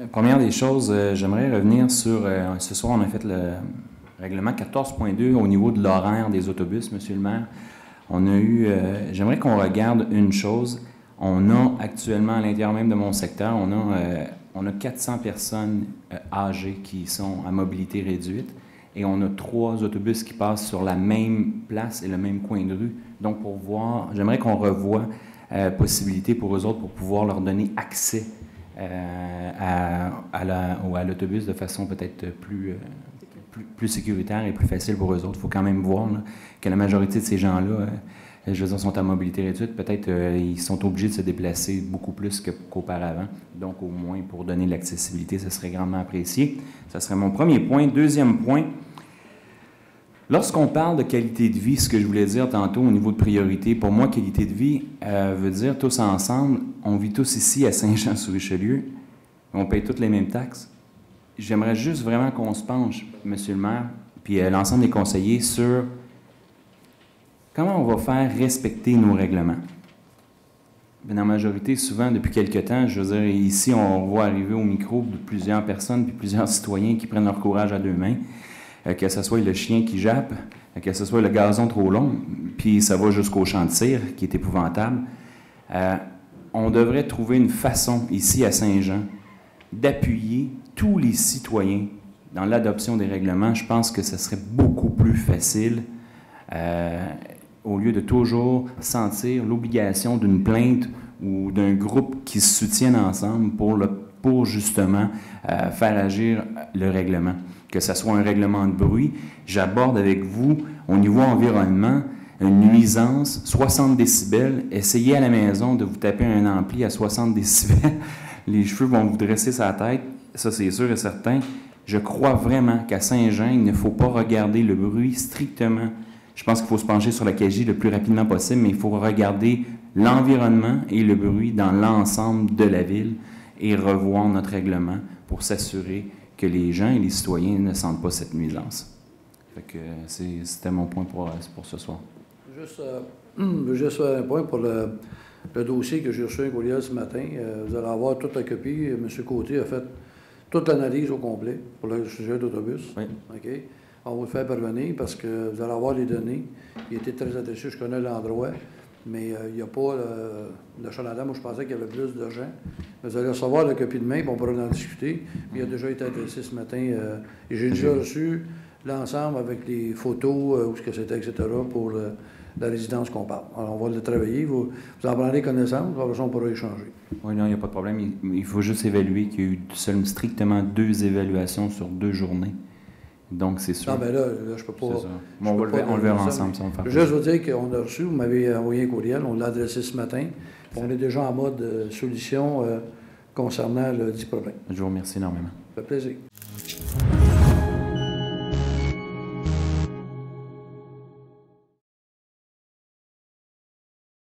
Première des choses, j'aimerais revenir sur, ce soir on a fait le règlement 14.2 au niveau de l'horaire des autobus, Monsieur le maire. On a eu, j'aimerais qu'on regarde une chose. On a actuellement, à l'intérieur même de mon secteur, on a 400 personnes âgées qui sont à mobilité réduite et on a 3 autobus qui passent sur la même place et le même coin de rue. Donc, pour voir, j'aimerais qu'on revoie possibilité pour eux autres pour pouvoir leur donner accès à l'autobus de façon peut-être plus sécuritaire et plus facile pour eux autres. Il faut quand même voir là, que la majorité de ces gens-là, je veux dire, sont à mobilité réduite. Peut-être ils sont obligés de se déplacer beaucoup plus qu'auparavant. Donc, au moins, pour donner l'accessibilité, ce serait grandement apprécié. Ça serait mon premier point. Deuxième point, lorsqu'on parle de qualité de vie, ce que je voulais dire tantôt au niveau de priorité, pour moi, qualité de vie veut dire tous ensemble, on vit tous ici à Saint-Jean-sur-Richelieu, on paye toutes les mêmes taxes. J'aimerais juste vraiment qu'on se penche, Monsieur le maire, puis l'ensemble des conseillers, sur comment on va faire respecter nos règlements. Dans la majorité, souvent, depuis quelque temps, je veux dire, ici, on voit arriver au micro de plusieurs personnes, puis plusieurs citoyens qui prennent leur courage à deux mains, que ce soit le chien qui jappe, que ce soit le gazon trop long, puis ça va jusqu'au champ de tir, qui est épouvantable. On devrait trouver une façon, ici à Saint-Jean, d'appuyer tous les citoyens dans l'adoption des règlements. Je pense que ce serait beaucoup plus facile au lieu de toujours sentir l'obligation d'une plainte ou d'un groupe qui se soutiennent ensemble pour justement faire agir le règlement. Que ce soit un règlement de bruit, j'aborde avec vous, au niveau environnement, une nuisance, 60 décibels. Essayez à la maison de vous taper un ampli à 60 décibels. Les cheveux vont vous dresser sa tête, ça c'est sûr et certain. Je crois vraiment qu'à Saint-Jean, il ne faut pas regarder le bruit strictement. Je pense qu'il faut se pencher sur la CAGI le plus rapidement possible, mais il faut regarder l'environnement et le bruit dans l'ensemble de la ville et revoir notre règlement pour s'assurer que les gens et les citoyens ne sentent pas cette nuisance. Fait que c'était mon point pour ce soir. Juste un point pour le dossier que j'ai reçu un courriel ce matin. Vous allez avoir toute la copie. M. Côté a fait toute l'analyse au complet pour le sujet d'autobus. Oui. OK? On va le faire parvenir parce que vous allez avoir les données. Il était très attaché, je connais l'endroit, mais il n'y a pas le chalandam où je pensais qu'il y avait plus de gens. Vous allez recevoir la copie demain, puis on pourra en discuter. Mais il a déjà été adressé ce matin. Et j'ai déjà reçu l'ensemble avec les photos, où ce que c'était, etc., pour la résidence qu'on parle. Alors, on va le travailler. Vous en prendrez connaissance, après on pourra échanger. Oui, non, il n'y a pas de problème. Il faut juste évaluer qu'il y a eu strictement 2 évaluations sur 2 journées. Donc, c'est sûr. Non, mais là je peux pas. Bon, on le verra ensemble, ça va me faire plaisir. Juste vous dire qu'on a reçu, vous m'avez envoyé un courriel, on l'a adressé ce matin. On est déjà en mode solution concernant le dit problème. Je vous remercie énormément. Ça fait plaisir.